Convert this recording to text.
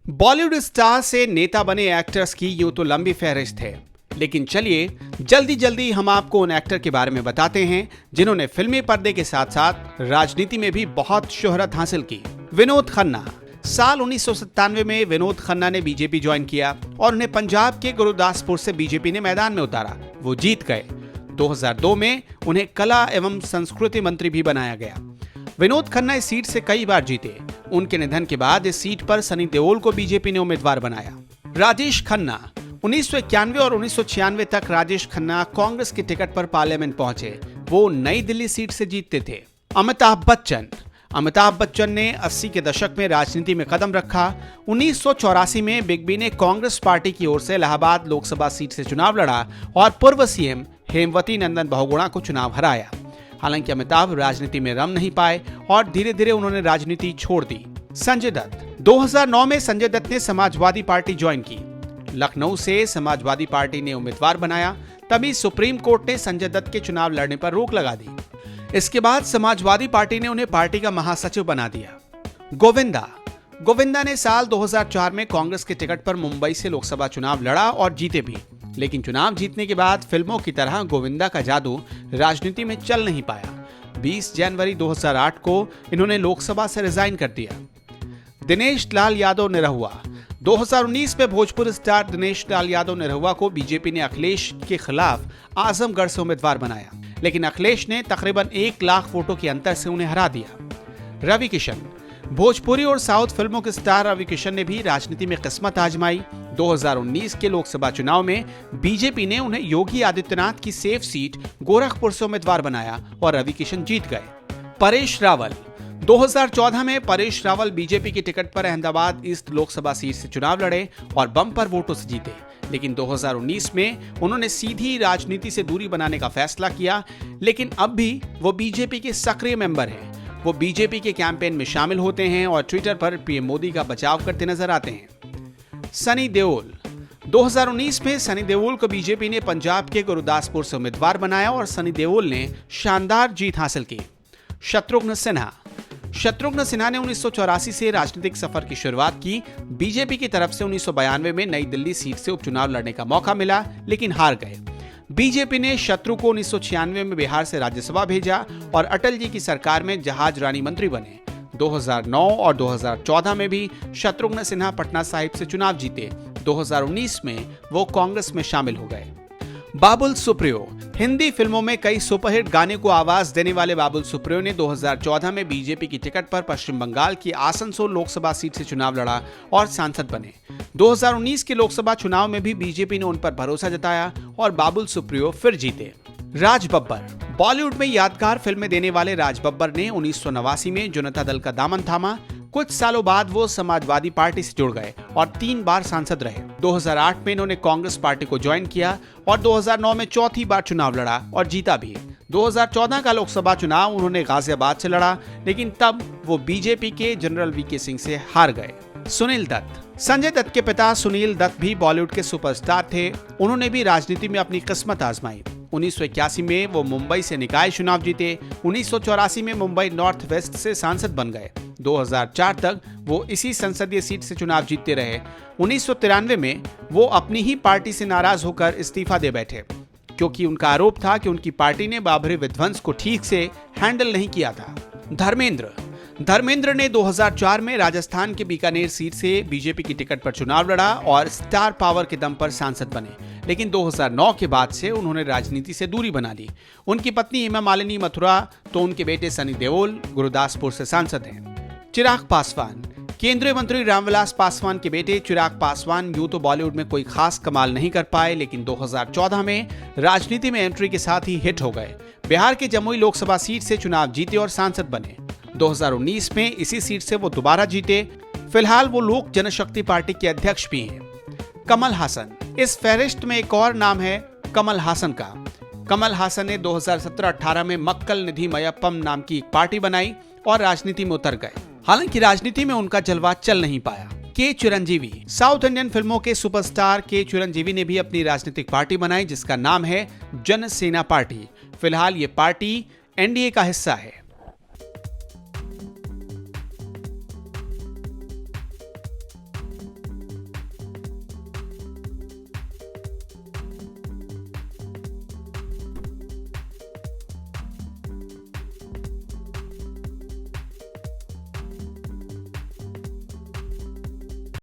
Bollywood star से नेता बने एक्टर्स की यूं तो लंबी फहरिस्त है, लेकिन चलिए जल्दी जल्दी हम आपको उन एक्टर के बारे में बताते हैं जिन्होंने फिल्मी पर्दे के साथ साथ राजनीति में भी बहुत शोहरत हासिल की। विनोद खन्ना। साल 1997 में विनोद खन्ना ने बीजेपी ज्वाइन किया और उन्हें पंजाब के गुरदासपुर से बीजेपी ने मैदान में उतारा। वो जीत गए। 2002 में उन्हें कला एवं संस्कृति मंत्री भी बनाया गया। विनोद खन्ना इस सीट से कई बार जीते। उनके निधन के बाद इस सीट पर सनी देओल को बीजेपी ने उम्मीदवार बनाया। राजेश खन्ना। 1991 और 1996 तक राजेश खन्ना कांग्रेस की टिकट पर पार्लियामेंट पहुंचे। वो नई दिल्ली सीट से जीतते थे। अमिताभ बच्चन। अमिताभ बच्चन ने 80 के दशक में राजनीति में कदम रखा। 1984 में बिग बी ने कांग्रेस पार्टी की ओर से इलाहाबाद लोकसभा सीट से चुनाव लड़ा और पूर्व सीएम हेमवती नंदन बहुगुणा को चुनाव हराया। हालांकि अमिताभ राजनीति में रम नहीं पाए और धीरे धीरे उन्होंने राजनीति छोड़ दी। संजय दत्त। 2009 में संजय दत्त ने समाजवादी पार्टी ज्वाइन की। लखनऊ से समाजवादी पार्टी ने उम्मीदवार बनाया, तभी सुप्रीम कोर्ट ने संजय दत्त के चुनाव लड़ने पर रोक लगा दी। इसके बाद समाजवादी पार्टी ने उन्हें पार्टी का महासचिव बना दिया। गोविंदा। गोविंदा ने साल 2004 में कांग्रेस के टिकट पर मुंबई से लोकसभा चुनाव लड़ा और जीते भी, लेकिन चुनाव जीतने के बाद फिल्मों की तरह गोविंदा का जादू राजनीति में चल नहीं पाया। 20 जनवरी 2008 को इन्होंने लोकसभा से रिजाइन कर दिया। दिनेश लाल यादव निरहुआ। 2019 में भोजपुर स्टार दिनेश लाल यादव निरहुआ को बीजेपी ने अखिलेश के खिलाफ आजमगढ़ से उम्मीदवार बनाया, लेकिन अखिलेश ने तकरीबन 1 लाख वोटों के अंतर से उन्हें हरा दिया। रवि किशन। भोजपुरी और साउथ फिल्मों के स्टार रवि किशन ने भी राजनीति में किस्मत आजमाई। 2019 के लोकसभा चुनाव में बीजेपी ने उन्हें योगी आदित्यनाथ की सेफ सीट गोरखपुर से उम्मीदवार बनाया और रवि किशन जीत गए। परेश रावल। 2014 में परेश रावल बीजेपी की टिकट पर अहमदाबाद ईस्ट लोकसभा सीट से चुनाव लड़े और बम्पर वोटों से जीते, लेकिन 2019 में उन्होंने सीधी राजनीति से दूरी बनाने का फैसला किया। लेकिन अब भी वो बीजेपी के सक्रिय मेंबर हैं। वो बीजेपी के कैंपेन में शामिल होते हैं और ट्विटर पर पीएम मोदी का बचाव करते नजर आते हैं। सनी देओल। 2019 में सनी देओल को बीजेपी ने पंजाब के गुरदासपुर से उम्मीदवार बनाया और सनी देओल ने शानदार जीत हासिल की। शत्रुघ्न सिन्हा। शत्रुघ्न सिन्हा ने 1984 से राजनीतिक सफर की शुरुआत की। बीजेपी की तरफ से 1992 में नई दिल्ली सीट से उपचुनाव लड़ने का मौका मिला, लेकिन हार गए। बीजेपी ने शत्रु को 1996 में बिहार से राज्यसभा भेजा और अटल जी की सरकार में जहाज रानी मंत्री बने। 2009 और 2014 में भी शत्रुघ्न सिन्हा पटना साहिब से चुनाव जीते। 2019 में वो कांग्रेस में शामिल हो गए। बाबुल सुप्रियो। हिंदी फिल्मों में कई सुपरहिट गाने को आवाज देने वाले बाबुल सुप्रियो ने 2014 में बीजेपी की टिकट पर पश्चिम बंगाल की आसनसोल लोकसभा सीट से चुनाव लड़ा और सांसद बने। 2019 के लोकसभा चुनाव में भी बीजेपी ने उन पर भरोसा जताया और बाबुल सुप्रियो फिर जीते। राज बब्बर। बॉलीवुड में यादगार फिल्में देने वाले राज बब्बर ने 1989 में जनता दल का दामन थामा। कुछ सालों बाद वो समाजवादी पार्टी से जुड़ गए और 3 बार सांसद रहे। 2008 में इन्होंने कांग्रेस पार्टी को ज्वाइन किया और 2009 में चौथी बार चुनाव लड़ा और जीता भी। 2014 का लोकसभा चुनाव उन्होंने गाजियाबाद से लड़ा, लेकिन तब वो बीजेपी के जनरल वीके सिंह से हार गए। सुनील दत्त। संजय दत्त के पिता सुनील दत्त भी बॉलीवुड के सुपरस्टार थे। उन्होंने भी राजनीति में अपनी किस्मत आजमाई। 1981 में वो मुंबई से निकाय चुनाव जीते। 1984 में मुंबई नॉर्थ वेस्ट से सांसद बन गए। 2004 तक वो इसी संसदीय सीट से चुनाव जीतते रहे। 1993 में वो अपनी ही पार्टी से नाराज होकर इस्तीफा दे बैठे, क्योंकि उनका आरोप था कि उनकी पार्टी ने बाबरी विध्वंस को ठीक से हैंडल नहीं किया था। धर्मेंद्र ने 2004 में राजस्थान के बीकानेर सीट से बीजेपी की टिकट पर चुनाव लड़ा और स्टार पावर के दम पर सांसद बने, लेकिन 2009 के बाद से उन्होंने राजनीति से दूरी बना ली। उनकी पत्नी हेमा मालिनी मथुरा तो उनके बेटे सनी देओल गुरदासपुर से सांसद हैं। चिराग पासवान। केंद्रीय मंत्री रामविलास पासवान के बेटे चिराग पासवान यूं तो बॉलीवुड में कोई खास कमाल नहीं कर पाए, लेकिन 2014 में राजनीति में एंट्री के साथ ही हिट हो गए। बिहार के जमुई लोकसभा सीट से चुनाव जीते और सांसद बने। 2019 में इसी सीट से वो दोबारा जीते। फिलहाल वो लोक जनशक्ति पार्टी के अध्यक्ष भी हैं। कमल हासन। इस फहरिस्त में एक और नाम है कमल हासन का। कमल हासन ने 2017-18 में मक्कल निधि मयप्पम नाम की एक पार्टी बनाई और राजनीति में उतर गए। हालांकि राजनीति में उनका जलवा चल नहीं पाया। के चिरंजीवी। साउथ इंडियन फिल्मों के सुपरस्टार के चिरंजीवी ने भी अपनी राजनीतिक पार्टी बनाई, जिसका नाम है जन सेना पार्टी। फिलहाल ये पार्टी एनडीए का हिस्सा है।